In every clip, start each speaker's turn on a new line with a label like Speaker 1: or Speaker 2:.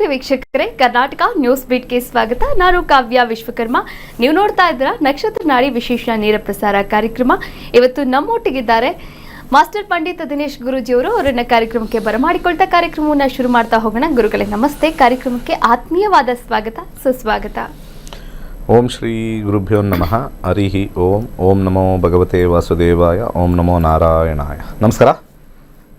Speaker 1: ವೀಕ್ಷಕರೇ, ಕರ್ನಾಟಕ ನ್ಯೂಸ್ ಬೀಟ್ಗೆ ಸ್ವಾಗತ. ನಾನು ಕಾವ್ಯ ವಿಶ್ವಕರ್ಮ. ನೀವು ನೋಡ್ತಾ ಇದ್ದೀರಾ ನಕ್ಷತ್ರ ನಾಡಿ ವಿಶೇಷ ನೇರ ಪ್ರಸಾರ ಕಾರ್ಯಕ್ರಮ. ಇವತ್ತು ನಮ್ಮೊಟ್ಟಿಗಿದ್ದಾರೆ ಮಾಸ್ಟರ್ ಪಂಡಿತ್ ದಿನೇಶ್ ಗುರೂಜಿಯವರು. ಅವರನ್ನ ಕಾರ್ಯಕ್ರಮಕ್ಕೆ ಬರಮಾಡಿಕೊಳ್ತಾ ಕಾರ್ಯಕ್ರಮವನ್ನು ಶುರು ಮಾಡ್ತಾ ಹೋಗೋಣ. ಗುರುಗಳೇ ನಮಸ್ತೆ. ಕಾರ್ಯಕ್ರಮಕ್ಕೆ ಆತ್ಮೀಯವಾದ ಸ್ವಾಗತ, ಸುಸ್ವಾಗತ.
Speaker 2: ಓಂ ಶ್ರೀ ಗುರುಭ್ಯೋ ನಮಃ. ಹರಿಹಿ ಓಂ. ಓಂ ನಮೋ ಭಗವತೆ ವಾಸುದೇವಾಯ. ಓಂ ನಮೋ ನಾರಾಯಣಾಯ. ನಮಸ್ಕಾರ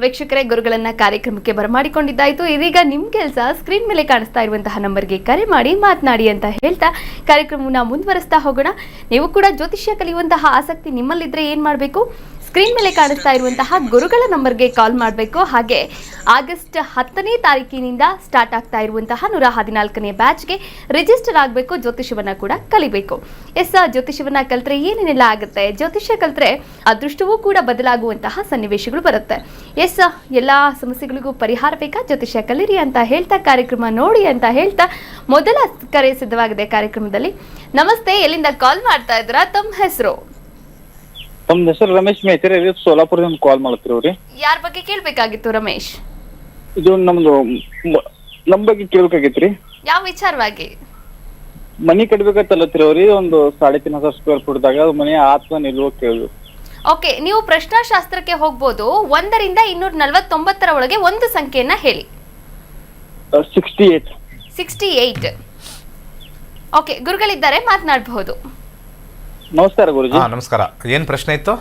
Speaker 1: ವೀಕ್ಷಕರೇ, ಗುರುಗಳನ್ನ ಕಾರ್ಯಕ್ರಮಕ್ಕೆ ಬರಮಾಡಿಕೊಂಡಿದ್ದಾಯಿತು. ಇದೀಗ ನಿಮ್ಮ ಕೆಲಸ ಸ್ಕ್ರೀನ್ ಮೇಲೆ ಕಾಣಿಸ್ತಾ ಇರುವಂತಹ ನಂಬರ್ಗೆ ಕರೆ ಮಾಡಿ ಮಾತನಾಡಿ ಅಂತ ಹೇಳ್ತಾ ಕಾರ್ಯಕ್ರಮವನ್ನು ಮುಂದುವರಿಸ್ತಾ ಹೋಗೋಣ. ನೀವು ಕೂಡ ಜ್ಯೋತಿಷ್ಯ ಕಲಿಯುವಂತಹ ಆಸಕ್ತಿ ನಿಮ್ಮಲ್ಲಿದ್ರೆ ಏನು ಮಾಡಬೇಕು? ಸ್ಕ್ರೀನ್ ಮೇಲೆ ಕಾಣಿಸ್ತಾ ಇರುವಂತಹ ಗುರುಗಳ ನಂಬರ್ಗೆ ಕಾಲ್ ಮಾಡಬೇಕು. ಹಾಗೆ ಆಗಸ್ಟ್ 10ನೇ ತಾರೀಕಿನಿಂದ ಸ್ಟಾರ್ಟ್ ಆಗ್ತಾ ಇರುವಂತಹ 114ನೇ ಬ್ಯಾಚ್ಗೆ ರಿಜಿಸ್ಟರ್ ಆಗಬೇಕು. ಜ್ಯೋತಿಷ್ಯವನ್ನ ಕೂಡ ಕಲಿಬೇಕು. ಜ್ಯೋತಿಷ್ಯವನ್ನ ಕಲಿತ್ರೆ ಏನೇನೆಲ್ಲ ಆಗುತ್ತೆ? ಜ್ಯೋತಿಷ್ಯ ಕಲಿತ್ರೆ ಅದೃಷ್ಟವೂ ಕೂಡ ಬದಲಾಗುವಂತಹ ಸನ್ನಿವೇಶಗಳು ಬರುತ್ತೆ. ಎಲ್ಲ ಸಮಸ್ಯೆಗಳಿಗೂ ಪರಿಹಾರ ಬೇಕಾ? ಜ್ಯೋತಿಷ್ಯ ಕಲಿರಿ ಅಂತ ಹೇಳ್ತಾ ಕಾರ್ಯಕ್ರಮ ನೋಡಿ ಅಂತ ಹೇಳ್ತಾ ಮೊದಲ ಕರೆ ಸಿದ್ಧವಾಗಿದೆ ಕಾರ್ಯಕ್ರಮದಲ್ಲಿ. ನಮಸ್ತೆ, ಎಲ್ಲಿಂದ ಕಾಲ್ ಮಾಡ್ತಾ ಇದ್ದೀರಾ? ತಮ್ಮ ಹೆಸರು?
Speaker 3: ತಮ್ಮ ಹೆಸರು ರಮೇಶ್ ಮೇತ್ರಿ, ಸೋಲಾಪುರದಿಂದ ಕಾಲ್ ಮಾಡ್ತಿರೋರಿ.
Speaker 1: ಯಾರ ಬಗ್ಗೆ ಕೇಳ್ಬೇಕಾಗಿತ್ತು ರಮೇಶ್?
Speaker 3: ಇದು ನಮ್ದು ನಮ್ ಬಗ್ಗೆ ಕೇಳ್ಬೇಕಾಗಿತ್ರಿ.
Speaker 1: ಯಾವ ವಿಚಾರವಾಗಿ?
Speaker 3: ಮನಿ ಕಟ್ಬೇಕಂತಲ್ಲತ್ತಿರೋರಿ. ಒಂದು 3,500 ಸ್ಕ್ವೇರ್ ಫುಟ್ ದಾಗ ಮನೆ ಆತ್ಮ ನಿಲ್ವ ಕೇಳ್ಬೇಕು.
Speaker 1: ಓಕೆ, ನೀವು ಪ್ರಶ್ನಾಶಾಸ್ತ್ರಕ್ಕೆ ಹೋಗ್ಬೋದು. 1ರಿಂದ 249 ಒಳಗೆ ಒಂದು ಸಂಖ್ಯೆಯನ್ನ ಹೇಳಿ. 68. ಓಕೆ, ಗುರುಗಳಿದ್ದಾರೆ, ಮಾತನಾಡಬಹುದು.
Speaker 3: ನಮಸ್ಕಾರ ಗುರುಜಿ.
Speaker 2: ನಮಸ್ಕಾರ. ಏನ್ ಪ್ರಶ್ನೆ ಇತ್ತು?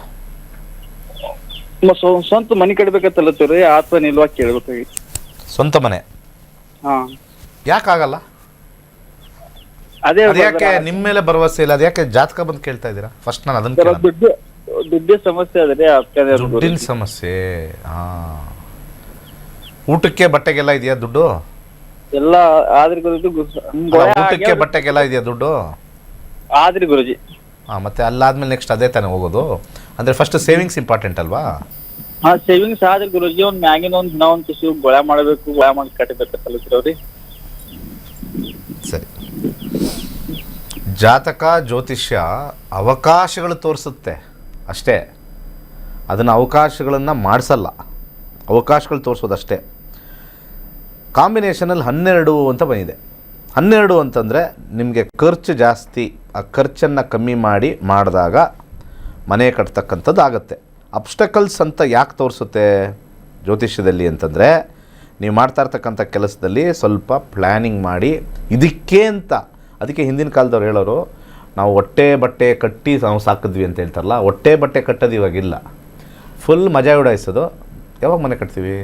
Speaker 3: ಸ್ವಂತ ಮನಿ ಕಟ್ಬೇಕಂತಲ್ಲತ್ತಿರೋರಿ, ಆತ್ಮ ನಿಲ್ವ ಕೇಳ್ಬೇಕಾಗಿತ್ತು.
Speaker 2: ಸ್ವಂತ ಮನೆ ಯಾಕಾಗಲ್ಲ?
Speaker 3: ಅದೇ
Speaker 2: ಯಾಕೆ ನಿಮ್ಮ ಮೇಲೆ ಭರವಸೆ ಇಲ್ಲ? ಅದ್ಯಾಕೆ ಜಾತಕ ಬಂದು ಕೇಳ್ತಾ ಇದ್ದೀರಾ? ಫಸ್ಟ್ ನಾನು ಅದನ್ನ
Speaker 3: ದುಡ್ಡಿನ ಸಮಸ್ಯೆ ಅದ್ರಿ.
Speaker 2: ದುಡ್ಡಿನ ಸಮಸ್ಯೆ. ಊಟಕ್ಕೆ ಬಟ್ಟೆಗೆಲ್ಲ ಇದೆಯಾ ದುಡ್ಡು?
Speaker 3: ಎಲ್ಲ ಆದ್ರಿ ಗುರುಜಿ.
Speaker 2: ಊಟಕ್ಕೆ ಬಟ್ಟೆಗೆಲ್ಲ ಇದೆಯಾ ದುಡ್ಡು?
Speaker 3: ಆದ್ರಿ ಗುರುಜಿ.
Speaker 2: ಮತ್ತೆ ಅಲ್ಲಾದ್ಮೇಲೆ ನೆಕ್ಸ್ಟ್ ಅದೇ ತಾನೇ ಹೋಗೋದು. ಅಂದ್ರೆ ಫಸ್ಟ್ ಸೇವಿಂಗ್ಸ್ ಇಂಪಾರ್ಟೆಂಟ್ ಅಲ್ವಾ?
Speaker 3: ಸೇವಿಂಗ್ಸ್ ಆದ್ರಿ ಗುರುಜಿ. ಒಂದ್ ಮ್ಯಾಗಿನ ಒಂದ್ ದಿನ ಒಂದ್ ಕಿಸಿ ಗೊಳೆ ಮಾಡಬೇಕು, ಗೊಳೆ ಮಾಡಿ ಕಟ್ಟಬೇಕಂತಲ್ರಿ.
Speaker 2: ಸರಿ, ಜಾತಕ ಜ್ಯೋತಿಷ್ಯ ಅವಕಾಶಗಳು ತೋರಿಸುತ್ತೆ ಅಷ್ಟೇ. ಅದನ್ನು ಅವಕಾಶಗಳನ್ನು ಮಾಡಿಸಲ್ಲ, ಅವಕಾಶಗಳು ತೋರಿಸೋದಷ್ಟೇ. ಕಾಂಬಿನೇಷನಲ್ಲಿ 12 ಅಂತ ಬಂದಿದೆ. 12 ಅಂತಂದರೆ ನಿಮಗೆ ಖರ್ಚು ಜಾಸ್ತಿ, ಆ ಖರ್ಚನ್ನು ಕಮ್ಮಿ ಮಾಡಿದಾಗ ಮನೆ ಕಟ್ತಕ್ಕಂಥದ್ದು ಆಗುತ್ತೆ. ಅಬ್ಸ್ಟಕಲ್ಸ್ ಅಂತ ಯಾಕೆ ತೋರಿಸುತ್ತೆ ಜ್ಯೋತಿಷ್ಯದಲ್ಲಿ ಅಂತಂದರೆ, ನೀವು ಮಾಡ್ತಾ ಇರ್ತಕ್ಕಂಥ ಕೆಲಸದಲ್ಲಿ ಸ್ವಲ್ಪ ಪ್ಲ್ಯಾನಿಂಗ್ ಮಾಡಿ ಇದಕ್ಕೆ ಅಂತ. ಅದಕ್ಕೆ ಹಿಂದಿನ ಕಾಲದವ್ರು ಹೇಳೋರು, ನಾವು ಹೊಟ್ಟೆ ಬಟ್ಟೆ ಕಟ್ಟಿ ನಾವು ಸಾಕಿದ್ವಿ ಅಂತ ಹೇಳ್ತಾರಲ್ಲ, ಹೊಟ್ಟೆ ಬಟ್ಟೆ ಕಟ್ಟೋದು ಇವಾಗಿಲ್ಲ. ಫುಲ್ ಮಜಾ ಉಡಾಯಿಸೋದು. ಯಾವಾಗ ಮನೆ ಕಟ್ತೀವಿ?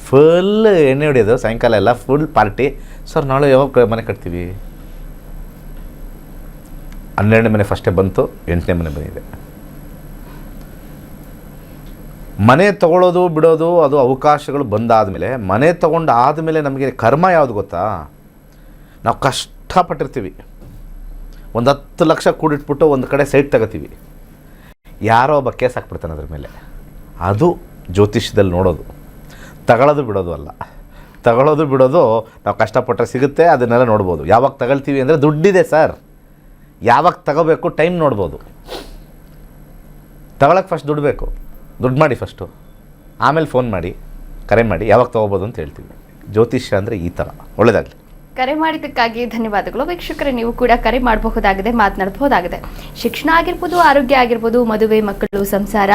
Speaker 2: ಫುಲ್ ಎಣ್ಣೆ ಹೊಡಿಯೋದು ಸಾಯಂಕಾಲ ಎಲ್ಲ ಫುಲ್ ಪಾರ್ಟಿ. ಸರ್ ನಾಳೆ ಯಾವಾಗ ಮನೆ ಕಟ್ತೀವಿ? 12ನೇ ಮನೆ ಫಸ್ಟೇ ಬಂತು, 8ನೇ ಮನೆ ಬಂದಿದೆ. ಮನೆ ತೊಗೊಳ್ಳೋದು ಬಿಡೋದು ಅದು ಅವಕಾಶಗಳು ಬಂದಾದಮೇಲೆ, ಮನೆ ತೊಗೊಂಡು ಆದಮೇಲೆ ನಮಗೆ ಕರ್ಮ ಯಾವುದು ಗೊತ್ತಾ? ನಾವು ಕಷ್ಟಪಟ್ಟಿರ್ತೀವಿ, ಒಂದು 10 ಲಕ್ಷ ಕೂಡಿಟ್ಬಿಟ್ಟು ಒಂದು ಕಡೆ ಸೈಟ್ ತಗೋತೀವಿ, ಯಾರೋ ಒಬ್ಬ ಕೇಸ್ ಹಾಕ್ಬಿಡ್ತಾನೆ ಅದ್ರ ಮೇಲೆ. ಅದು ಜ್ಯೋತಿಷ್ಯದಲ್ಲಿ ನೋಡೋದು. ತಗೊಳ್ಳೋದು ಬಿಡೋದು ಅಲ್ಲ. ತಗೊಳ್ಳೋದು ಬಿಡೋದು ನಾವು ಕಷ್ಟಪಟ್ಟರೆ ಸಿಗುತ್ತೆ, ಅದನ್ನೆಲ್ಲ ನೋಡ್ಬೋದು. ಯಾವಾಗ ತಗೊಳ್ತೀವಿ ಅಂದರೆ ದುಡ್ಡಿದೆ ಸರ್, ಯಾವಾಗ ತಗೋಬೇಕು ಟೈಮ್ ನೋಡ್ಬೋದು. ತಗೊಳಕ್ಕೆ ಫಸ್ಟ್ ದುಡ್ಡು ಬೇಕು. ದುಡ್ಡು ಮಾಡಿ ಫಸ್ಟು, ಆಮೇಲೆ ಫೋನ್ ಮಾಡಿ ಕರೆ ಮಾಡಿ ಯಾವಾಗ ತೊಗೋಬೋದು ಅಂತ ಹೇಳ್ತೀವಿ. ಜ್ಯೋತಿಷ್ಯ ಅಂದರೆ ಈ ಥರ. ಒಳ್ಳೆಯದಾಗಲಿ.
Speaker 1: ಕರೆ ಮಾಡಿದ್ದಕ್ಕಾಗಿ ಧನ್ಯವಾದಗಳು. ವೀಕ್ಷಕರೇ, ನೀವು ಕೂಡ ಕರೆ ಮಾಡಬಹುದಾಗಿದೆ, ಮಾತನಾಡಬಹುದಾಗಿದೆ. ಶಿಕ್ಷಣ ಆಗಿರ್ಬೋದು, ಆರೋಗ್ಯ ಆಗಿರ್ಬೋದು, ಮದುವೆ, ಮಕ್ಕಳು, ಸಂಸಾರ,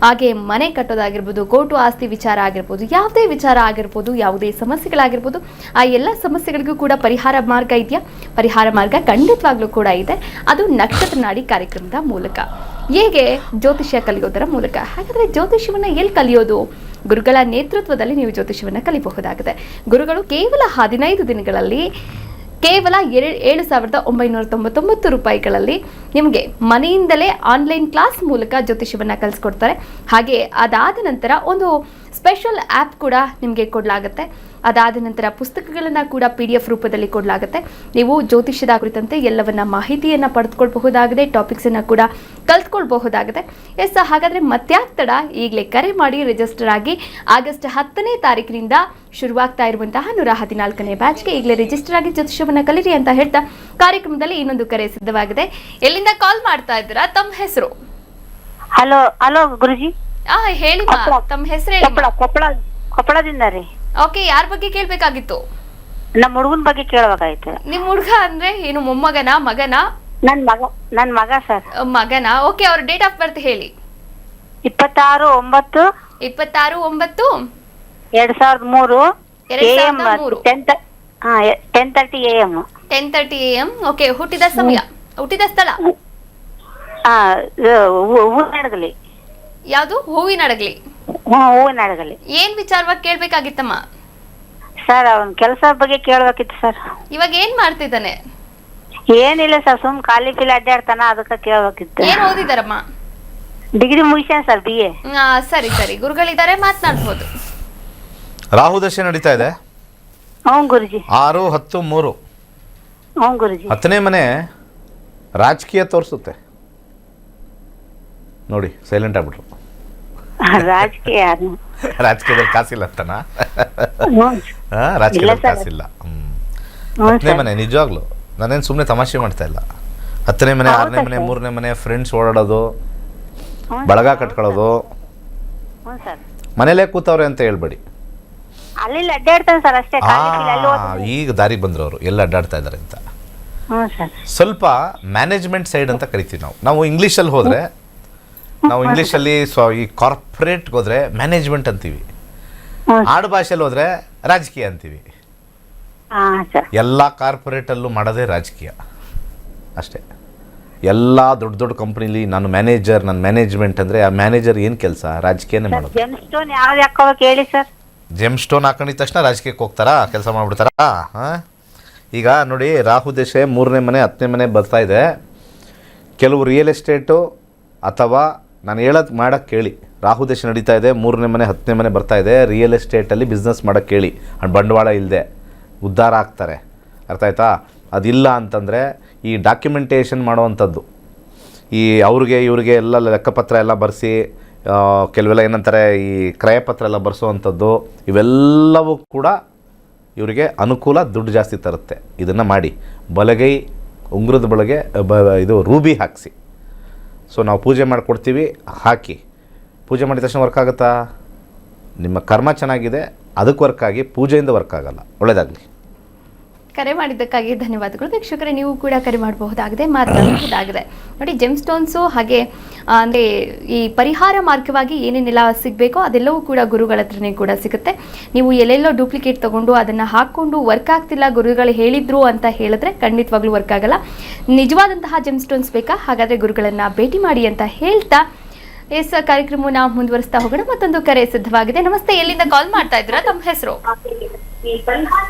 Speaker 1: ಹಾಗೆ ಮನೆ ಕಟ್ಟೋದಾಗಿರ್ಬೋದು, ಕೋರ್ಟು ಆಸ್ತಿ ವಿಚಾರ ಆಗಿರ್ಬೋದು, ಯಾವುದೇ ವಿಚಾರ ಆಗಿರ್ಬೋದು, ಯಾವುದೇ ಸಮಸ್ಯೆಗಳಾಗಿರ್ಬೋದು, ಆ ಎಲ್ಲ ಸಮಸ್ಯೆಗಳಿಗೂ ಕೂಡ ಪರಿಹಾರ ಮಾರ್ಗ ಇದೆಯಾ? ಪರಿಹಾರ ಮಾರ್ಗ ಖಂಡಿತವಾಗ್ಲೂ ಕೂಡ ಇದೆ. ಅದು ನಕ್ಷತ್ರ ನಾಡಿ ಕಾರ್ಯಕ್ರಮದ ಮೂಲಕ. ಹೇಗೆ? ಜ್ಯೋತಿಷ್ಯ ಕಲಿಯೋದರ ಮೂಲಕ. ಹಾಗಾದರೆ ಜ್ಯೋತಿಷ್ಯವನ್ನು ಎಲ್ಲಿ ಕಲಿಯೋದು? ಗುರುಗಳ ನೇತೃತ್ವದಲ್ಲಿ ನೀವು ಜ್ಯೋತಿಷ್ಯವನ್ನು ಕಲಿಬಹುದಾಗಿದೆ. ಗುರುಗಳು ಕೇವಲ 15 ದಿನಗಳಲ್ಲಿ ಕೇವಲ 7,999 ರೂಪಾಯಿಗಳಲ್ಲಿ ನಿಮಗೆ ಮನೆಯಿಂದಲೇ ಆನ್ಲೈನ್ ಕ್ಲಾಸ್ ಮೂಲಕ ಜ್ಯೋತಿಷ್ಯವನ್ನು ಕಲಿಸ್ಕೊಡ್ತಾರೆ. ಹಾಗೆ ಅದಾದ ನಂತರ ಒಂದು ಸ್ಪೆಷಲ್ ಆ್ಯಪ್ ಕೂಡ ನಿಮಗೆ ಕೊಡಲಾಗುತ್ತೆ. ಅದಾದ ನಂತರ ಪುಸ್ತಕಗಳನ್ನು ಕೂಡ PDF ರೂಪದಲ್ಲಿ ಕೊಡಲಾಗುತ್ತೆ. ನೀವು ಜ್ಯೋತಿಷ್ಯದ ಕುರಿತಂತೆ ಎಲ್ಲವನ್ನ ಮಾಹಿತಿಯನ್ನು ಪಡೆದುಕೊಳ್ಬಹುದಾಗಿದೆ, ಟಾಪಿಕ್ಸನ್ನು ಕೂಡ ಕಲ್ತ್ಕೊಳ್ಬಹುದಾಗಿದೆ. ಹಾಗಾದರೆ ಮತ್ಯಾಕೆ ತಡ? ಈಗಲೇ ಕರೆ ಮಾಡಿ ರಿಜಿಸ್ಟರ್ ಆಗಿ. ಆಗಸ್ಟ್ 10ನೇ ತಾರೀಕಿನಿಂದ ಶುರುವಾಗ್ತಾ ಇರುವಂತಹ 114ನೇ ಬ್ಯಾಚ್ಗೆ ಈಗಲೇ ರಿಜಿಸ್ಟರ್ ಆಗಿ ಜ್ಯೋತಿಷ್ಯವನ್ನು ಕಲಿರಿ ಅಂತ ಹೇಳ್ತಾ ಕಾರ್ಯಕ್ರಮದಲ್ಲಿ ಇನ್ನೊಂದು ಕರೆ ಸಿದ್ಧವಾಗಿದೆ. ಎಲ್ಲಿಂದ ಕಾಲ್ ಮಾಡ್ತಾ ಇದ್ದೀರಾ? ತಮ್ಮ ಹೆಸರು?
Speaker 4: ಹಲೋ ಗುರುಜಿ.
Speaker 1: ಹೇಳಿ, ತಮ್ಮ ಹೆಸರು ಹೇಳಿ.
Speaker 4: ಕೊಪ್ಪಳದಿಂದ ರೀ.
Speaker 1: ಓಕೆ, ಯಾರ ಬಗ್ಗೆ ಕೇಳಬೇಕಾಗಿತ್ತು?
Speaker 4: ನಮ್ಮ ಹುಡುಗನ ಬಗ್ಗೆ ಕೇಳ್ಬೇಕಾಯ್ತು.
Speaker 1: ನಿಮ್ ಹುಡುಗ ಅಂದ್ರೆ ಏನು, ಮೊಮ್ಮಗನ, ಮಗನ?
Speaker 4: ನನ್ ಮಗ ಸರ್.
Speaker 1: ಮಗನ. ಓಕೆ, ಅವ್ರ ಡೇಟ್ ಆಫ್ ಬರ್ತ್ ಹೇಳಿ.
Speaker 4: 26/9/2003
Speaker 1: 2003
Speaker 4: 10:30 AM.
Speaker 1: 10:30 AM. ಓಕೆ, ಹುಟ್ಟಿದ ಸಮಯ, ಹುಟ್ಟಿದ ಸ್ಥಳ
Speaker 4: ಹೂವಿನಡಗಲಿ.
Speaker 1: ಯಾವುದು? ಹೂವಿನಡಗಲಿ.
Speaker 4: ಹೂವಿನಡಗಲಿ.
Speaker 1: ಏನ್ ವಿಚಾರವಾಗಿ ಕೇಳ್ಬೇಕಾಗಿತ್ತಮ್ಮ?
Speaker 4: ಸರ್ ಅವನ್ ಕೆಲಸ ಬಗ್ಗೆ ಕೇಳ್ಬೇಕಿತ್ತು ಸರ್.
Speaker 1: ಇವಾಗ ಏನ್ ಮಾಡ್ತಿದ್ದಾನೆ?
Speaker 4: ಏನಿಲ್ಲ ಸರ್, ಸುಮ್ ಖಾಲಿ ಪೀಲಿ ಅಡ್ಡಾಡ್ತಾನ, ಅದಕ್ಕ ಕೇಳ್ಬೇಕಿತ್ತು.
Speaker 1: ಏನ್ ಓದಿದಾರಮ್ಮ?
Speaker 4: ಡಿಗ್ರಿ ಮುಗಿಸ್ಯಾನ ಸರ್, BA.
Speaker 1: ಸರಿ ಸರಿ, ಗುರುಗಳಿದ್ದಾರೆ, ಮಾತನಾಡ್ಬೋದು.
Speaker 2: ರಾಹು ದಶೆ ನಡೀತಾ ಇದೆ.
Speaker 4: ಹ್ಞೂ ಗುರುಜಿ.
Speaker 2: 6-10-3.
Speaker 4: ಹ್ಞೂ ಗುರುಜಿ.
Speaker 2: 10ನೇ ಮನೆ ರಾಜಕೀಯ ತೋರಿಸುತ್ತೆ ನೋಡಿ. ಸೈಲೆಂಟ್ ಆಗ್ಬಿಟ್ರು.
Speaker 4: ರಾಜಕೀಯ
Speaker 2: ರಾಜಕೀಯದಲ್ಲಿ ಕಾಸಿಲ್ಲ ಅಂತನಾ?
Speaker 4: ಹ್ಞೂ.
Speaker 2: ರಾಜಕೀಯದಲ್ಲಿ
Speaker 4: ಇಲ್ಲ ಸರ್.
Speaker 2: ಕಾಸಿಲ್ಲ.
Speaker 4: ಹ್ಞೂ
Speaker 2: 10ನೇ
Speaker 4: ಸರ್.
Speaker 2: ಮನೆ ನಿಜವಾಗ್ಲು ನಾನೇನು ಸುಮ್ಮನೆ ತಮಾಷೆ ಮಾಡ್ತಾ ಇಲ್ಲ. 10ನೇ ಮನೆ,
Speaker 4: ಹೌದಾ
Speaker 2: 6ನೇ ಮನೆ,
Speaker 4: ಸರ್?
Speaker 2: 3ನೇ ಮನೆ, ಫ್ರೆಂಡ್ಸ್ ಓಡಾಡೋದು,
Speaker 4: ಹ್ಞೂ
Speaker 2: ಬಳಗ
Speaker 4: ಸರ್.
Speaker 2: ಕಟ್ಕೊಳ್ಳೋದು.
Speaker 4: ಹ್ಞೂ ಸರ್.
Speaker 2: ಮನೇಲೇ ಕೂತವ್ರೆ ಅಂತ ಹೇಳ್ಬೇಡಿ.
Speaker 4: ಅಲ್ಲಿ ಅಡ್ಡಾಡ್ತಾನೆ ಸರ್, ಅಷ್ಟೇ ಖಾಲಿ ಪೀಲಿ ಅಲ್ಲಿ ಓದ್ತಾನೆ.
Speaker 2: ಈಗ ದಾರಿಗೆ ಬಂದ್ರು ಅವರು, ಎಲ್ಲ ಅಡ್ಡಾಡ್ತಾ ಇದ್ದಾರೆ ಅಂತ.
Speaker 4: ಹ್ಞೂ ಸರ್.
Speaker 2: ಸ್ವಲ್ಪ ಮ್ಯಾನೇಜ್ಮೆಂಟ್ ಸೈಡ್ ಅಂತ ಕರಿತೀವಿ ನಾವು ಇಂಗ್ಲೀಷಲ್ಲಿ ಹೋದರೆ, ನಾವು ಇಂಗ್ಲೀಷಲ್ಲಿ ಈ ಕಾರ್ಪೊರೇಟ್ಗೆ ಹೋದರೆ ಮ್ಯಾನೇಜ್ಮೆಂಟ್ ಅಂತೀವಿ,
Speaker 4: ಹ್ಞೂ
Speaker 2: ಆಡು ಭಾಷೆಯಲ್ಲಿ ಹೋದರೆ ರಾಜಕೀಯ ಅಂತೀವಿ.
Speaker 4: ಹಾಂ ಸರ್.
Speaker 2: ಎಲ್ಲ ಕಾರ್ಪೊರೇಟಲ್ಲೂ ಮಾಡೋದೇ ರಾಜಕೀಯ ಅಷ್ಟೇ. ಎಲ್ಲ ದೊಡ್ಡ ದೊಡ್ಡ ಕಂಪ್ನಿಲಿ ನಾನು ಮ್ಯಾನೇಜರ್, ನನ್ನ ಮ್ಯಾನೇಜ್ಮೆಂಟ್ ಅಂದರೆ ಆ ಮ್ಯಾನೇಜರ್ ಏನು ಕೆಲಸ? ರಾಜಕೀಯನೇ ಮಾಡೋದು.
Speaker 4: ಜೆಮ್ ಸ್ಟೋನ್ ಯಾವ್ದು ಹಾಕೋಬೇಕು ಹೇಳಿ ಸರ್?
Speaker 2: ಜೆಮ್ ಸ್ಟೋನ್ ಹಾಕೊಂಡಿದ ತಕ್ಷಣ ರಾಜಕೀಯಕ್ಕೆ ಹೋಗ್ತಾರಾ? ಕೆಲಸ ಮಾಡಿಬಿಡ್ತಾರಾ? ಹಾಂ, ಈಗ ನೋಡಿ, ರಾಹು ದಶೆ 3ನೇ ಮನೆ 10ನೇ ಮನೆ ಬರ್ತಾ ಇದೆ. ಕೆಲವು ರಿಯಲ್ ಎಸ್ಟೇಟು ಅಥವಾ ನಾನು ಹೇಳೋದು ಮಾಡೋಕ್ಕೆ ಕೇಳಿ. ರಾಹು ದಶೆ ನಡೀತಾ ಇದೆ, 3ನೇ ಮನೆ 10ನೇ ಮನೆ ಬರ್ತಾ ಇದೆ. ರಿಯಲ್ ಎಸ್ಟೇಟಲ್ಲಿ ಬಿಸ್ನೆಸ್ ಮಾಡೋಕ್ಕೆ ಕೇಳಿ. ಬಂಡವಾಳ ಇಲ್ಲದೆ ಉದ್ಧಾರ ಆಗ್ತಾರೆ. ಅರ್ಥ ಆಯ್ತಾ? ಅದಿಲ್ಲ ಅಂತಂದರೆ ಈ ಡಾಕ್ಯುಮೆಂಟೇಷನ್ ಮಾಡೋವಂಥದ್ದು, ಈ ಇವ್ರಿಗೆ ಎಲ್ಲ ಲೆಕ್ಕಪತ್ರ ಎಲ್ಲ ಬರೆಸಿ, ಕೆಲವೆಲ್ಲ ಏನಂತಾರೆ ಈ ಕ್ರಯಪತ್ರ ಎಲ್ಲ ಬರೆಸೋವಂಥದ್ದು, ಇವೆಲ್ಲವೂ ಕೂಡ ಇವರಿಗೆ ಅನುಕೂಲ, ದುಡ್ಡು ಜಾಸ್ತಿ ತರುತ್ತೆ. ಇದನ್ನು ಮಾಡಿ. ಬಲಗೈ ಉಂಗುರದ ಬಲಗೆ ಇದು ರೂಬಿ ಹಾಕಿಸಿ. ಸೊ ನಾವು ಪೂಜೆ ಮಾಡಿಕೊಡ್ತೀವಿ, ಹಾಕಿ. ಪೂಜೆ ಮಾಡಿದ ತಕ್ಷಣ ವರ್ಕ್ ಆಗುತ್ತಾ? ನಿಮ್ಮ ಕರ್ಮ ಚೆನ್ನಾಗಿದೆ, ಅದಕ್ಕೆ ವರ್ಕ್ ಆಗಿ, ಪೂಜೆಯಿಂದ ವರ್ಕ್ ಆಗಲ್ಲ. ಒಳ್ಳೆಯದಾಗಲಿ.
Speaker 1: ಕರೆ ಮಾಡಿದ್ದಕ್ಕಾಗಿ ಧನ್ಯವಾದಗಳು. ವೀಕ್ಷಕರೇ, ನೀವು ಕೂಡ ಕರೆ ಮಾಡಬಹುದಾಗಿದೆ, ಮಾತನಾಡಬಹುದಾಗಿದೆ. ನೋಡಿ, ಜೆಮ್ ಸ್ಟೋನ್ಸು ಹಾಗೆ ಅಂದರೆ ಈ ಪರಿಹಾರ ಮಾರ್ಗವಾಗಿ ಏನೇನೆಲ್ಲ ಸಿಗಬೇಕೋ ಅದೆಲ್ಲವೂ ಕೂಡ ಗುರುಗಳ ಹತ್ರನೇ ಕೂಡ ಸಿಗುತ್ತೆ. ನೀವು ಎಲ್ಲೆಲ್ಲೋ ಡೂಪ್ಲಿಕೇಟ್ ತೊಗೊಂಡು ಅದನ್ನು ಹಾಕ್ಕೊಂಡು ವರ್ಕ್ ಆಗ್ತಿಲ್ಲ, ಗುರುಗಳು ಹೇಳಿದ್ರು ಅಂತ ಹೇಳಿದ್ರೆ ಖಂಡಿತವಾಗ್ಲೂ ವರ್ಕ್ ಆಗಲ್ಲ. ನಿಜವಾದಂತಹ ಜೆಮ್ ಸ್ಟೋನ್ಸ್ ಬೇಕಾ? ಹಾಗಾದರೆ ಗುರುಗಳನ್ನು ಭೇಟಿ ಮಾಡಿ ಅಂತ ಹೇಳ್ತಾ ಕಾರ್ಯಕ್ರಮನ ಮುಂದುವರಿಸ್ತಾ ಹೋಗೋಣ. ಮತ್ತೊಂದು ಕರೆ ಸಿದ್ಧವಾಗಿದೆ. ನಮಸ್ತೆ, ಎಲ್ಲಿಂದ ಕಾಲ್ ಮಾಡ್ತಾ ಇದ್ದೀರಾ? ತಮ್ಮ ಹೆಸರು?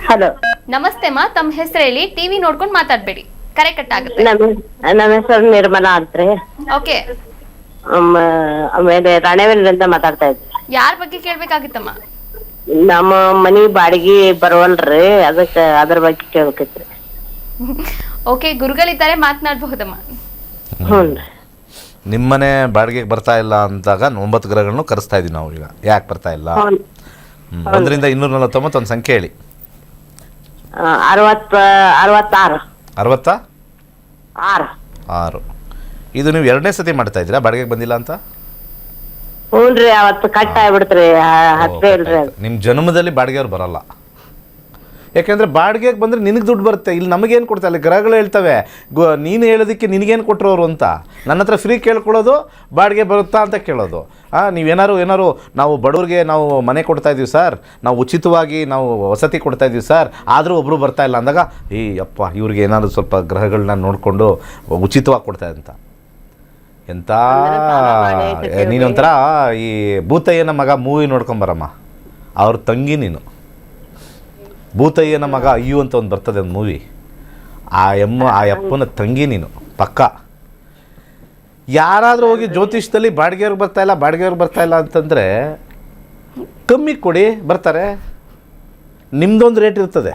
Speaker 4: ಹಲೋ,
Speaker 1: ನಮಸ್ತೆ ಮಾ, ತಮ್ಮ ಹೆಸರು ಹೇಳಿ. ಟಿವಿ ನೋಡ್ಕೊಂಡು ಮಾತಾಡಬೇಡಿ, ಕರೆ ಕಟ್ ಆಗುತ್ತೆ.
Speaker 4: ನಮ್ಮ ಹೆಸರು ನಿರ್ಮಲಾ ಅಂತ್ರಿ.
Speaker 1: ಓಕೆ,
Speaker 4: ಆಮೇಲೆ ರಾಣೆಬೆನ್ನೂರಿಂದ ಮಾತಾಡ್ತಾ ಇದ್ವಿ.
Speaker 1: ಯಾರ ಬಗ್ಗೆ ಕೇಳ್ಬೇಕಾಗಿತ್ತಮ್ಮ?
Speaker 4: ನಮ್ಮ ಮನಿ ಬಾಡಿಗೆ ಬರವಲ್ರಿ, ಅದಕ್ಕೆ ಅದ್ರ ಬಗ್ಗೆ ಕೇಳ್ಬೇಕಿತ್ರಿ.
Speaker 1: ಓಕೆ, ಗುರುಗಳಿದ್ದಾರೆ, ಮಾತನಾಡಬಹುದಮ್ಮ.
Speaker 4: ಹ್ಞೂ.
Speaker 2: ನಿಮ್ಮನೆ ಬಾಡಿಗೆಗೆ ಬರ್ತಾ ಇಲ್ಲ ಅಂದಾಗ 9 ಗ್ರಹಗಳನ್ನು ಕರೆಸ್ತಾ ಇದ್ದೀವಿ ನಾವು. ಈಗ ಯಾಕೆ ಬರ್ತಾ ಇಲ್ಲ? 1ರಿಂದ 249 ಒಂದು ಸಂಖ್ಯೆ ಹೇಳಿ.
Speaker 4: 66.
Speaker 2: 66. ಇದು ನೀವು 2ನೇ ಸತಿ ಮಾಡ್ತಾ ಇದ್ದೀರಾ ಬಾಡಿಗೆಗೆ ಬಂದಿಲ್ಲ ಅಂತ?
Speaker 4: ಹ್ಞೂನ್ರಿ, ಅವತ್ತು ಕಟ್ ಆಗ್ಬಿಡ್ತ್ರಿ, ಹತ್ತೇ ಇಲ್ರಿ.
Speaker 2: ನಿಮ್ಮ ಜನ್ಮದಲ್ಲಿ ಬಾಡಿಗೆಯವ್ರು ಬರಲ್ಲ. ಯಾಕೆಂದರೆ ಬಾಡಿಗೆಗೆ ಬಂದರೆ ನಿನಗೆ ದುಡ್ಡು ಬರುತ್ತೆ. ಇಲ್ಲಿ ನಮಗೇನು ಕೊಡ್ತಾ ಇಲ್ಲ, ಗ್ರಹಗಳು ಹೇಳ್ತವೆ ನೀನು ಹೇಳೋದಕ್ಕೆ ನಿನಗೇನು ಕೊಟ್ಟರು ಅವರು ಅಂತ. ನನ್ನ ಹತ್ರ ಫ್ರೀ ಕೇಳ್ಕೊಳ್ಳೋದು, ಬಾಡಿಗೆ ಬರುತ್ತಾ ಅಂತ ಕೇಳೋದು. ನೀವೇನಾರು ನಾವು ಬಡವ್ರಿಗೆ ನಾವು ಮನೆ ಕೊಡ್ತಾಯಿದ್ದೀವಿ ಸರ್, ನಾವು ಉಚಿತವಾಗಿ ನಾವು ವಸತಿ ಕೊಡ್ತಾಯಿದ್ದೀವಿ ಸರ್, ಆದರೂ ಒಬ್ಬರು ಬರ್ತಾ ಇಲ್ಲ ಅಂದಾಗ, ಅಪ್ಪ ಇವ್ರಿಗೆ ಏನಾದರೂ ಸ್ವಲ್ಪ ಗ್ರಹಗಳನ್ನ ನೋಡಿಕೊಂಡು ಉಚಿತವಾಗಿ ಕೊಡ್ತಾ ಅಂತ. ಎಂಥ ನೀನೊಂಥರ ಈ ಭೂತಯ್ಯನ ಮಗ ಮೂವಿ ನೋಡ್ಕೊಂಬರಮ್ಮ, ಅವ್ರ ತಂಗಿ ನೀನು. ಭೂತಯ್ಯನ ಮಗ ಅಯ್ಯು ಅಂತ ಒಂದು ಬರ್ತದೆ ಒಂದು ಮೂವಿ. ಆ ಅಪ್ಪನ ತಂಗಿ ನೀನು ಪಕ್ಕ. ಯಾರಾದರೂ ಹೋಗಿ ಜ್ಯೋತಿಷದಲ್ಲಿ ಬಾಡಿಗೆಯವ್ರಿಗೆ ಬರ್ತಾ ಇಲ್ಲ ಅಂತಂದರೆ ಕಮ್ಮಿ ಕೊಡಿ, ಬರ್ತಾರೆ. ನಿಮ್ಮದೊಂದು ರೇಟ್ ಇರ್ತದೆ,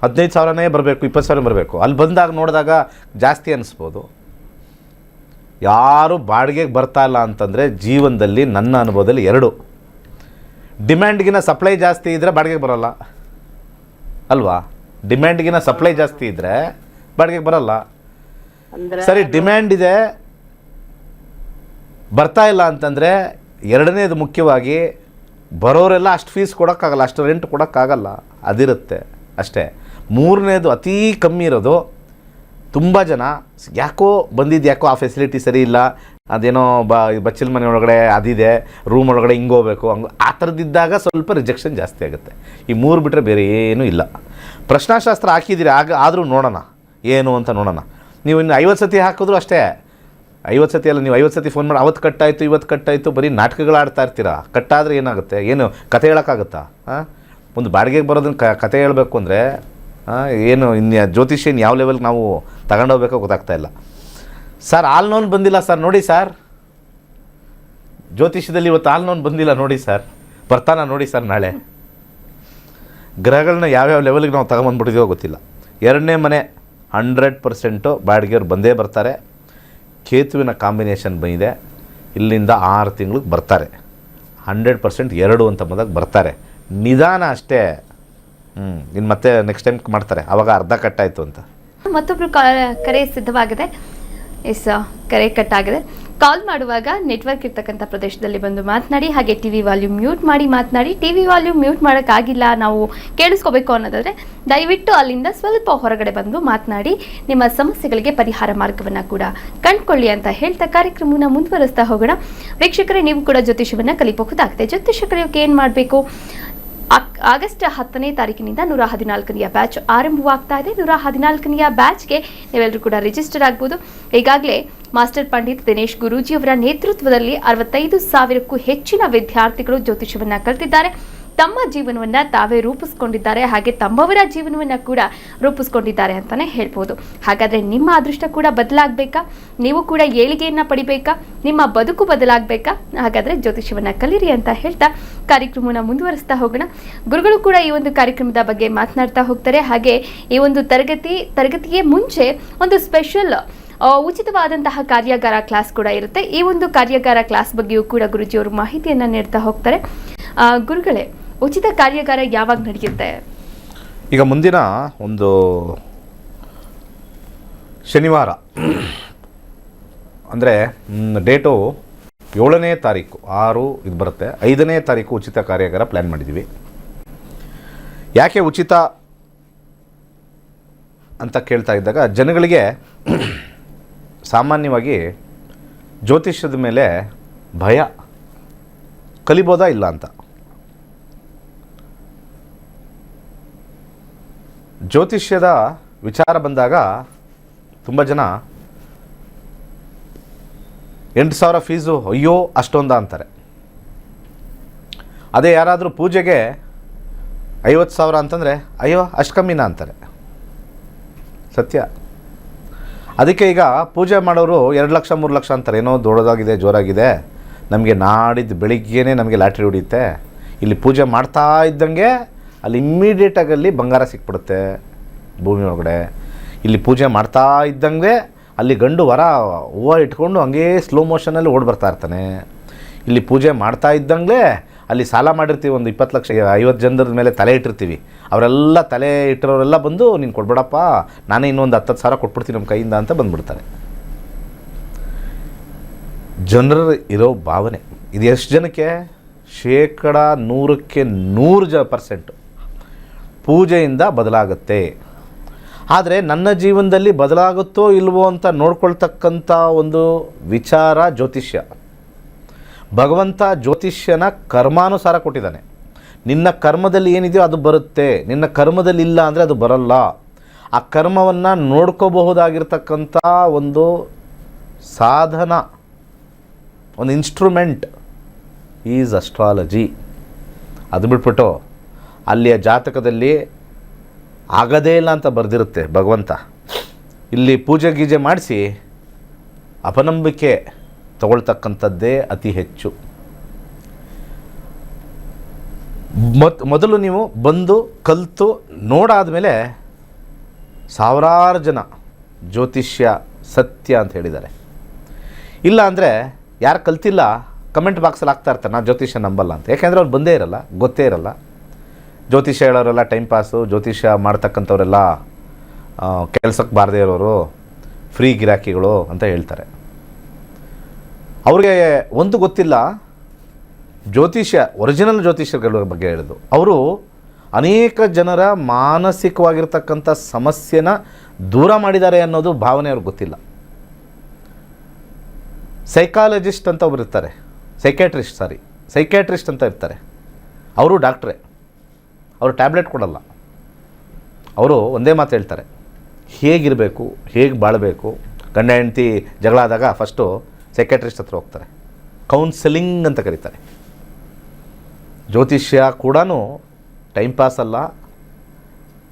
Speaker 2: 15,000ನೇ ಬರಬೇಕು, 20,000 ಬರಬೇಕು. ಅಲ್ಲಿ ಬಂದಾಗ ನೋಡಿದಾಗ ಜಾಸ್ತಿ ಅನ್ನಿಸ್ಬೋದು. ಯಾರು ಬಾಡಿಗೆಗೆ ಬರ್ತಾ ಇಲ್ಲ ಅಂತಂದರೆ ಜೀವನದಲ್ಲಿ ನನ್ನ ಅನುಭವದಲ್ಲಿ 2: ಡಿಮ್ಯಾಂಡ್ಗಿನ ಸಪ್ಲೈ ಜಾಸ್ತಿ ಇದ್ದರೆ ಬಾಡಿಗೆಗೆ ಬರೋಲ್ಲ ಅಲ್ವಾ? ಡಿಮ್ಯಾಂಡ್ಗಿನ ಸಪ್ಲೈ ಜಾಸ್ತಿ ಇದ್ದರೆ ಬಾಡಿಗೆಗೆ ಬರಲ್ಲ. ಸರಿ, ಡಿಮ್ಯಾಂಡ್ ಇದೆ ಬರ್ತಾ ಇಲ್ಲ ಅಂತಂದರೆ, 2ನೇದು ಮುಖ್ಯವಾಗಿ ಬರೋರೆಲ್ಲ ಅಷ್ಟು ಫೀಸ್ ಕೊಡೋಕ್ಕಾಗಲ್ಲ, ಅಷ್ಟು ರೆಂಟ್ ಕೊಡೋಕ್ಕಾಗಲ್ಲ, ಅದಿರುತ್ತೆ ಅಷ್ಟೇ. ಮೂರನೇದು ಅತೀ ಕಮ್ಮಿ ಇರೋದು, ತುಂಬ ಜನ ಯಾಕೋ ಬಂದಿದ್ದು, ಯಾಕೋ ಆ ಫೆಸಿಲಿಟಿ ಸರಿ ಇಲ್ಲ, ಅದೇನೋ ಬಚ್ಚಲ ಮನೆ ಒಳಗಡೆ ಅದಿದೆ, ರೂಮ್ ಒಳಗಡೆ ಹಿಂಗೆ ಹೋಗ್ಬೇಕು, ಹಂಗೆ ಆ ಥರದ್ದಿದ್ದಾಗ ಸ್ವಲ್ಪ ರಿಜೆಕ್ಷನ್ ಜಾಸ್ತಿ ಆಗುತ್ತೆ. ಈ 3 ಬಿಟ್ಟರೆ ಬೇರೆ ಏನೂ ಇಲ್ಲ. ಪ್ರಶ್ನಾಶಾಸ್ತ್ರ ಹಾಕಿದ್ದೀರಿ, ಆದರೂ ನೋಡೋಣ ಏನು ಅಂತ ನೋಡೋಣ. ನೀವು ಇನ್ನು 50 ಸತಿ ಹಾಕಿದ್ರು ಅಷ್ಟೇ, 50 ಸತಿ ಅಲ್ಲ, ನೀವು 50 ಸತಿ ಫೋನ್ ಮಾಡಿ ಅವತ್ತು ಕಟ್ಟಾಯಿತು ಇವತ್ತು ಕಟ್ಟಾಯಿತು ಬರೀ ನಾಟಕಗಳು ಆಡ್ತಾ ಇರ್ತೀರಾ. ಕಟ್ಟಾದರೆ ಏನಾಗುತ್ತೆ, ಏನು ಕತೆ ಹೇಳೋಕ್ಕಾಗುತ್ತಾ? ಒಂದು ಬಾಡಿಗೆಗೆ ಬರೋದನ್ನು ಕತೆ ಹೇಳಬೇಕು ಅಂದರೆ ಏನು ಇನ್ನು ಜ್ಯೋತಿಷ್ಯನ ಯಾವ ಲೆವೆಲ್ಗೆ ನಾವು ತಗೊಂಡೋಗ್ಬೇಕೋ ಗೊತ್ತಾಗ್ತಾ ಇಲ್ಲ. ಸರ್ ಆಲ್ನೋನ್ ಬಂದಿಲ್ಲ ಸರ್ ನೋಡಿ ಸರ್, ಜ್ಯೋತಿಷ್ಯದಲ್ಲಿ ಇವತ್ತು ಆಲ್ನೋನ್ ಬಂದಿಲ್ಲ ನೋಡಿ ಸರ್, ಬರ್ತಾನ ನೋಡಿ ಸರ್ ನಾಳೆ. ಗ್ರಹಗಳನ್ನ ಯಾವ್ಯಾವ ಲೆವೆಲ್ಗೆ ನಾವು ತಗೊಂಬಂದ್ಬಿಟ್ಟಿದೀವೋ ಗೊತ್ತಿಲ್ಲ. 2ನೇ ಮನೆ 100% ಬಾಡಿಗೆಯವ್ರು ಬಂದೇ ಬರ್ತಾರೆ. ಕೇತುವಿನ ಕಾಂಬಿನೇಷನ್ ಬಂದಿದೆ, ಇಲ್ಲಿಂದ 6 ತಿಂಗಳಿಗೆ ಬರ್ತಾರೆ. 100% 2 ಅಂತ ಬಂದಾಗ ಬರ್ತಾರೆ. ನಿಧಾನ ಅಷ್ಟೇ. ಇನ್ನು ಮತ್ತೆ ನೆಕ್ಸ್ಟ್ ಟೈಮ್ ಮಾಡ್ತಾರೆ, ಆವಾಗ ಅರ್ಧ ಕಟ್ಟಾಯಿತು ಅಂತ.
Speaker 1: ಮತ್ತೊಬ್ರು ಕರೆ ಸಿದ್ಧವಾಗಿದೆ. ಎಸ್, ಕರೆ ಕಟ್ಟಾಗಿದೆ. ಕಾಲ್ ಮಾಡುವಾಗ ನೆಟ್ವರ್ಕ್ ಇರ್ತಕ್ಕಂಥ ಪ್ರದೇಶದಲ್ಲಿ ಬಂದು ಮಾತನಾಡಿ, ಹಾಗೆ ಟಿವಿ ವಾಲ್ಯೂಮ್ ಮ್ಯೂಟ್ ಮಾಡಿ ಮಾತನಾಡಿ. ಟಿವಿ ವಾಲ್ಯೂಮ್ ಮ್ಯೂಟ್ ಮಾಡೋಕ್ಕಾಗಿಲ್ಲ, ನಾವು ಕೇಳಿಸ್ಕೋಬೇಕು ಅನ್ನೋದಾದರೆ ದಯವಿಟ್ಟು ಅಲ್ಲಿಂದ ಸ್ವಲ್ಪ ಹೊರಗಡೆ ಬಂದು ಮಾತನಾಡಿ, ನಿಮ್ಮ ಸಮಸ್ಯೆಗಳಿಗೆ ಪರಿಹಾರ ಮಾರ್ಗವನ್ನು ಕೂಡ ಕಂಡುಕೊಳ್ಳಿ ಅಂತ ಹೇಳ್ತಾ ಕಾರ್ಯಕ್ರಮವನ್ನು ಮುಂದುವರಿಸ್ತಾ ಹೋಗೋಣ. ವೀಕ್ಷಕರೇ, ನೀವು ಕೂಡ ಜ್ಯೋತಿಷ್ಯವನ್ನು ಕಲಿಯಬಹುದಾಗಿದೆ. ಜ್ಯೋತಿಷ್ಯ ಕಲಿಯೋಕೆ ಏನು ಮಾಡಬೇಕು? ಆಗಸ್ಟ್ 10ನೇ ತಾರೀಕಿನಿಂದ 114ನೇ ಬ್ಯಾಚ್ ಆರಂಭವಾಗ್ತಾ ಇದೆ. 114ನೇ ಬ್ಯಾಚ್ಗೆ ನೀವೆಲ್ಲರೂ ಕೂಡ ರಿಜಿಸ್ಟರ್ ಆಗ್ಬೋದು. ಈಗಾಗಲೇ ಮಾಸ್ಟರ್ ಪಂಡಿತ್ ದಿನೇಶ್ ಗುರೂಜಿಯವರ ನೇತೃತ್ವದಲ್ಲಿ 65,000ಕ್ಕೂ ಹೆಚ್ಚಿನ ವಿದ್ಯಾರ್ಥಿಗಳು ಜ್ಯೋತಿಷ್ಯವನ್ನು ಕಲಿತಿದ್ದಾರೆ. ತಮ್ಮ ಜೀವನವನ್ನು ತಾವೇ ರೂಪಿಸ್ಕೊಂಡಿದ್ದಾರೆ, ಹಾಗೆ ತಮ್ಮವರ ಜೀವನವನ್ನು ಕೂಡ ರೂಪಿಸ್ಕೊಂಡಿದ್ದಾರೆ ಅಂತಲೇ ಹೇಳ್ಬೋದು. ಹಾಗಾದರೆ ನಿಮ್ಮ ಅದೃಷ್ಟ ಕೂಡ ಬದಲಾಗಬೇಕಾ? ನೀವು ಕೂಡ ಏಳಿಗೆಯನ್ನು ಪಡಿಬೇಕಾ? ನಿಮ್ಮ ಬದುಕು ಬದಲಾಗಬೇಕಾ? ಹಾಗಾದರೆ ಜ್ಯೋತಿಷ್ಯವನ್ನು ಕಲೀರಿ ಅಂತ ಹೇಳ್ತಾ ಕಾರ್ಯಕ್ರಮವನ್ನು ಮುಂದುವರಿಸ್ತಾ ಹೋಗೋಣ. ಗುರುಗಳು ಕೂಡ ಈ ಒಂದು ಕಾರ್ಯಕ್ರಮದ ಬಗ್ಗೆ ಮಾತನಾಡ್ತಾ ಹೋಗ್ತಾರೆ. ಹಾಗೆ ಈ ಒಂದು ತರಗತಿಗೆ ಮುಂಚೆ ಒಂದು ಸ್ಪೆಷಲ್ ಉಚಿತವಾದಂತಹ ಕಾರ್ಯಾಗಾರ ಕ್ಲಾಸ್ ಕೂಡ ಇರುತ್ತೆ. ಈ ಒಂದು ಕಾರ್ಯಾಗಾರ ಕ್ಲಾಸ್ ಬಗ್ಗೆಯೂ ಕೂಡ ಗುರುಜಿಯವರು ಮಾಹಿತಿಯನ್ನು ನೀಡ್ತಾ ಹೋಗ್ತಾರೆ. ಗುರುಗಳೇ, ಉಚಿತ ಕಾರ್ಯಾಗಾರ ಯಾವಾಗ ನಡೆಯುತ್ತೆ?
Speaker 2: ಈಗ ಮುಂದಿನ ಒಂದು ಶನಿವಾರ ಅಂದರೆ ಡೇಟು 7ನೇ ತಾರೀಕು 6 ಇದು ಬರುತ್ತೆ. 5ನೇ ತಾರೀಕು ಉಚಿತ ಕಾರ್ಯಾಗಾರ ಪ್ಲ್ಯಾನ್ ಮಾಡಿದ್ದೀವಿ. ಯಾಕೆ ಉಚಿತ ಅಂತ ಕೇಳ್ತಾ ಇದ್ದಾಗ, ಜನಗಳಿಗೆ ಸಾಮಾನ್ಯವಾಗಿ ಜ್ಯೋತಿಷ್ಯದ ಮೇಲೆ ಭಯ, ಕಲಿಬೋದಾ ಇಲ್ಲ ಅಂತ. ಜ್ಯೋತಿಷ್ಯದ ವಿಚಾರ ಬಂದಾಗ ತುಂಬ ಜನ 8,000 ಫೀಸು, ಅಯ್ಯೋ ಅಷ್ಟೊಂದ ಅಂತಾರೆ. ಅದೇ ಯಾರಾದರೂ ಪೂಜೆಗೆ 50,000 ಅಂತಂದರೆ ಅಯ್ಯೋ ಅಷ್ಟು ಕಮ್ಮಿನ ಅಂತಾರೆ. ಸತ್ಯ. ಅದಕ್ಕೆ ಈಗ ಪೂಜೆ ಮಾಡೋರು 2 ಲಕ್ಷ 3 ಲಕ್ಷ ಅಂತಾರೆ. ಏನೋ ದೊಡ್ಡದಾಗಿದೆ, ಜೋರಾಗಿದೆ, ನಮಗೆ ನಾಡಿದ್ದು ಬೆಳಿಗ್ಗೆನೇ ನಮಗೆ ಲಾಟ್ರಿ ಹೊಡಿಯುತ್ತೆ. ಇಲ್ಲಿ ಪೂಜೆ ಮಾಡ್ತಾ ಇದ್ದಂಗೆ ಅಲ್ಲಿ ಇಮ್ಮಿಡಿಯೇಟಾಗಿ ಅಲ್ಲಿ ಬಂಗಾರ ಸಿಕ್ಬಿಡುತ್ತೆ ಭೂಮಿ ಒಳಗಡೆ. ಇಲ್ಲಿ ಪೂಜೆ ಮಾಡ್ತಾ ಇದ್ದಂಗೆ ಅಲ್ಲಿ ಗಂಡು ವರ ಹೂವು ಇಟ್ಕೊಂಡು ಹಂಗೇ ಸ್ಲೋ ಮೋಷನಲ್ಲಿ ಓಡಿ ಬರ್ತಾ ಇರ್ತಾನೆ. ಇಲ್ಲಿ ಪೂಜೆ ಮಾಡ್ತಾ ಇದ್ದಂಗೆ ಅಲ್ಲಿ ಸಾಲ ಮಾಡಿರ್ತೀವಿ, ಒಂದು 20 ಲಕ್ಷ 50 ಜನದ ಮೇಲೆ ತಲೆ ಇಟ್ಟಿರ್ತೀವಿ. ಅವರೆಲ್ಲ ತಲೆ ಇಟ್ಟಿರೋರೆಲ್ಲ ಬಂದು ನೀನು ಕೊಡ್ಬೇಡಪ್ಪ, ನಾನೇ ಇನ್ನೊಂದು 10,000 ಕೊಟ್ಬಿಡ್ತೀನಿ ನಮ್ಮ ಕೈಯಿಂದ ಅಂತ ಬಂದುಬಿಡ್ತಾರೆ. ಜನರು ಇರೋ ಭಾವನೆ ಇದು ಎಷ್ಟು ಜನಕ್ಕೆ? 100% ಪೂಜೆಯಿಂದ ಬದಲಾಗುತ್ತೆ. ಆದರೆ ನನ್ನ ಜೀವನದಲ್ಲಿ ಬದಲಾಗುತ್ತೋ ಇಲ್ವೋ ಅಂತ ನೋಡ್ಕೊಳ್ತಕ್ಕಂಥ ಒಂದು ವಿಚಾರ ಜ್ಯೋತಿಷ್ಯ. ಭಗವಂತ ಜ್ಯೋತಿಷ್ಯನ ಕರ್ಮಾನುಸಾರ ಕೊಟ್ಟಿದ್ದಾನೆ. ನಿನ್ನ ಕರ್ಮದಲ್ಲಿ ಏನಿದೆಯೋ ಅದು ಬರುತ್ತೆ, ನಿನ್ನ ಕರ್ಮದಲ್ಲಿ ಇಲ್ಲ ಅಂದರೆ ಅದು ಬರಲ್ಲ. ಆ ಕರ್ಮವನ್ನು ನೋಡ್ಕೋಬಹುದಾಗಿರ್ತಕ್ಕಂಥ ಒಂದು ಸಾಧನ, ಒಂದು ಇನ್ಸ್ಟ್ರೂಮೆಂಟ್ ಈಸ್ ಅಸ್ಟ್ರಾಲಜಿ. ಅದು ಬಿಟ್ಬಿಟ್ಟು ಅಲ್ಲಿಯ ಜಾತಕದಲ್ಲಿ ಆಗದೇ ಇಲ್ಲ ಅಂತ ಬರೆದಿರುತ್ತೆ ಭಗವಂತ. ಇಲ್ಲಿ ಪೂಜೆ ಗೀಜೆ ಮಾಡಿಸಿ ಅಪನಂಬಿಕೆ ತಗೊಳ್ತಕ್ಕಂಥದ್ದೇ ಅತಿ ಹೆಚ್ಚು. ಮೊದಲು ನೀವು ಬಂದು ಕಲಿತು ನೋಡಾದಮೇಲೆ ಸಾವಿರಾರು ಜನ ಜ್ಯೋತಿಷ್ಯ ಸತ್ಯ ಅಂತ ಹೇಳಿದ್ದಾರೆ. ಇಲ್ಲ ಅಂದರೆ ಯಾರು ಕಲ್ತಿಲ್ಲ ಕಮೆಂಟ್ ಬಾಕ್ಸಲ್ಲಿ ಹಾಕ್ತಾ ಇರ್ತಾರೆ, ನಾನು ಜ್ಯೋತಿಷ್ಯ ನಂಬಲ್ಲ ಅಂತ. ಯಾಕೆಂದರೆ ಅವ್ರು ಬಂದೇ ಇರಲ್ಲ, ಗೊತ್ತೇ ಇರಲ್ಲ. ಜ್ಯೋತಿಷ್ಯ ಹೇಳೋರೆಲ್ಲ ಟೈಮ್ ಪಾಸು, ಜ್ಯೋತಿಷ್ಯ ಮಾಡ್ತಕ್ಕಂಥವರೆಲ್ಲ ಕೆಲಸಕ್ಕೆ ಬಾರದೇ ಇರೋರು, ಫ್ರೀ ಗಿರಾಕಿಗಳು ಅಂತ ಹೇಳ್ತಾರೆ. ಅವ್ರಿಗೆ ಒಂದು ಗೊತ್ತಿಲ್ಲ ಜ್ಯೋತಿಷ್ಯ, ಒರಿಜಿನಲ್ ಜ್ಯೋತಿಷ್ಯಗಳ ಬಗ್ಗೆ ಹೇಳೋದು. ಅವರು ಅನೇಕ ಜನರ ಮಾನಸಿಕವಾಗಿರ್ತಕ್ಕಂಥ ಸಮಸ್ಯೆನ ದೂರ ಮಾಡಿದ್ದಾರೆ ಅನ್ನೋದು ಭಾವನೆ ಅವ್ರಿಗೆ ಗೊತ್ತಿಲ್ಲ. ಸೈಕಾಲಜಿಸ್ಟ್ ಅಂತ ಒಬ್ರು ಇರ್ತಾರೆ, ಸೈಕ್ಯಾಟ್ರಿಸ್ಟ್ ಅಂತ ಇರ್ತಾರೆ. ಅವರು ಡಾಕ್ಟ್ರೇ, ಅವರು ಟ್ಯಾಬ್ಲೆಟ್ ಕೊಡಲ್ಲ. ಅವರು ಒಂದೇ ಮಾತು ಹೇಳ್ತಾರೆ, ಹೇಗಿರಬೇಕು, ಹೇಗೆ ಬಾಳಬೇಕು. ಗಂಡ ಹೆಂಡತಿ ಜಗಳ ಆದಾಗ ಫಸ್ಟು ಸೈಕ್ಯಾಟ್ರಿಸ್ಟ್ ಹತ್ರ ಹೋಗ್ತಾರೆ, ಕೌನ್ಸಿಲಿಂಗ್ ಅಂತ ಕರೀತಾರೆ. ಜ್ಯೋತಿಷ್ಯ ಕೂಡ ಟೈಮ್ ಪಾಸ್ ಅಲ್ಲ,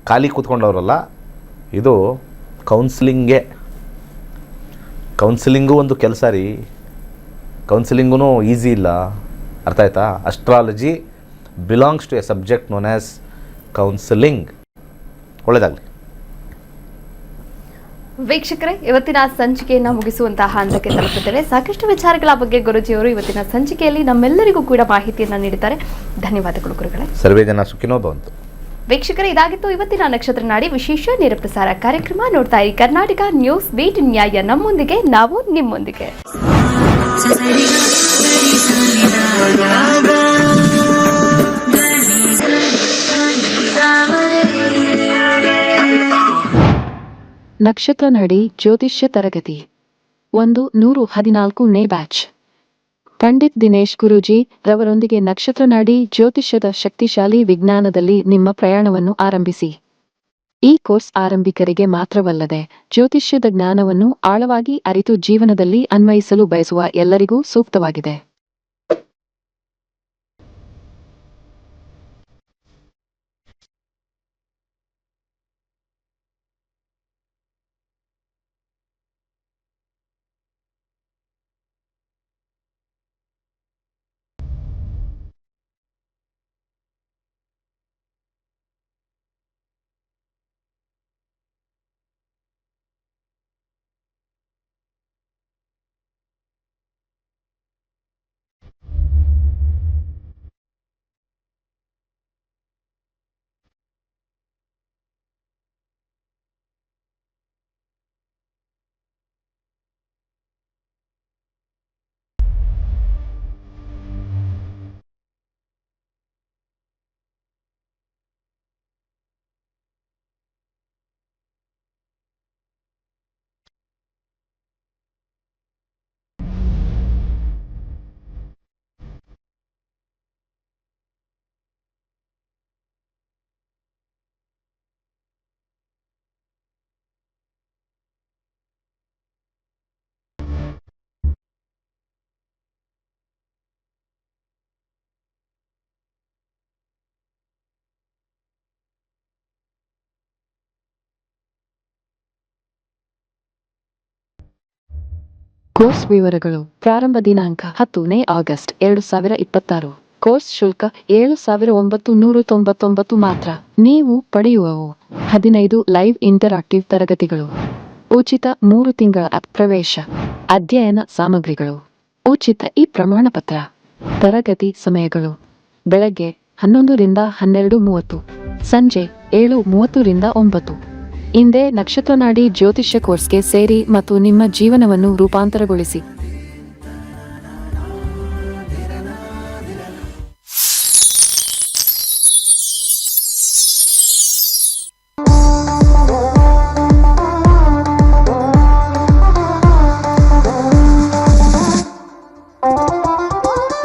Speaker 2: ಖಾಲಿ ಕೂತ್ಕೊಂಡವರಲ್ಲ, ಇದು ಕೌನ್ಸಿಲಿಂಗು ಒಂದು ಕೆಲಸ ರೀ. ಕೌನ್ಸಿಲಿಂಗೂ ಈಸಿ ಇಲ್ಲ, ಅರ್ಥ ಆಯ್ತಾ? Astrology belongs to a subject known as counselling. ಒಳ್ಳೆಯದಾಗಲಿ
Speaker 1: ವೀಕ್ಷಕರೇ, ಇವತ್ತಿನ ಸಂಚಿಕೆಯನ್ನು ಮುಗಿಸುವಂತಹ ಹಂತಕ್ಕೆ ತಲುಪುತ್ತೇವೆ. ಸಾಕಷ್ಟು ವಿಚಾರಗಳ ಬಗ್ಗೆ ಗುರುಜಿಯವರು ಇವತ್ತಿನ ಸಂಚಿಕೆಯಲ್ಲಿ ನಮ್ಮೆಲ್ಲರಿಗೂ ಕೂಡ ಮಾಹಿತಿಯನ್ನು ನೀಡಿದ್ದಾರೆ. ಧನ್ಯವಾದಗಳು ಗುರುಗಳೇ.
Speaker 2: ಸರ್ವೇ ಜನ ಸುಖಿನೋ ಭವಂತು.
Speaker 1: ವೀಕ್ಷಕರೇ, ಇದಾಗಿತ್ತು ಇವತ್ತಿನ ನಕ್ಷತ್ರ ನಾಡಿ ವಿಶೇಷ ನೇರ ಪ್ರಸಾರ ಕಾರ್ಯಕ್ರಮ. ನೋಡ್ತಾ ಇರಿ ಕರ್ನಾಟಕ ನ್ಯೂಸ್ ಬೀಟ್, ನ್ಯಾಯ ನಮ್ಮೊಂದಿಗೆ, ನಾವು ನಿಮ್ಮೊಂದಿಗೆ.
Speaker 5: ನಕ್ಷತ್ರ ನಡಿ ಜ್ಯೋತಿಷ್ಯ ತರಗತಿ 114ನೇ ಬ್ಯಾಚ್. ಪಂಡಿತ್ ದಿನೇಶ್ ಗುರೂಜಿ ರವರೊಂದಿಗೆ ನಕ್ಷತ್ರ ನಾಡಿ ಜ್ಯೋತಿಷ್ಯದ ಶಕ್ತಿಶಾಲಿ ವಿಜ್ಞಾನದಲ್ಲಿ ನಿಮ್ಮ ಪ್ರಯಾಣವನ್ನು ಆರಂಭಿಸಿ. ಈ ಕೋರ್ಸ್ ಆರಂಭಿಕರಿಗೆ ಮಾತ್ರವಲ್ಲದೆ ಜ್ಯೋತಿಷ್ಯದ ಜ್ಞಾನವನ್ನು ಆಳವಾಗಿ ಅರಿತು ಜೀವನದಲ್ಲಿ ಅನ್ವಯಿಸಲು ಬಯಸುವ ಎಲ್ಲರಿಗೂ ಸೂಕ್ತವಾಗಿದೆ. ಕೋರ್ಸ್ ವಿವರಗಳು. ಪ್ರಾರಂಭ ದಿನಾಂಕ 10ನೇ ಆಗಸ್ಟ್ 2026. ಕೋರ್ಸ್ ಶುಲ್ಕ 7,999 ಮಾತ್ರ. ನೀವು ಪಡೆಯುವವು 15 ಲೈವ್ ಇಂಟರಾಕ್ಟಿವ್ ತರಗತಿಗಳು, ಉಚಿತ 3 ತಿಂಗಳ ಪ್ರವೇಶ, ಅಧ್ಯಯನ ಸಾಮಗ್ರಿಗಳು, ಉಚಿತ ಈ ಪ್ರಮಾಣ ಪತ್ರ. ತರಗತಿ ಸಮಯಗಳು: ಬೆಳಗ್ಗೆ 11 ರಿಂದ 12:30, ಸಂಜೆ 7:30 ರಿಂದ 9. ಹಿಂದೆ ನಕ್ಷತ್ರ ನಾಡಿ ಜ್ಯೋತಿಷ್ಯ ಕೋರ್ಸ್ಗೆ ಸೇರಿ ಮತ್ತು ನಿಮ್ಮ ಜೀವನವನ್ನು ರೂಪಾಂತರಗೊಳಿಸಿ.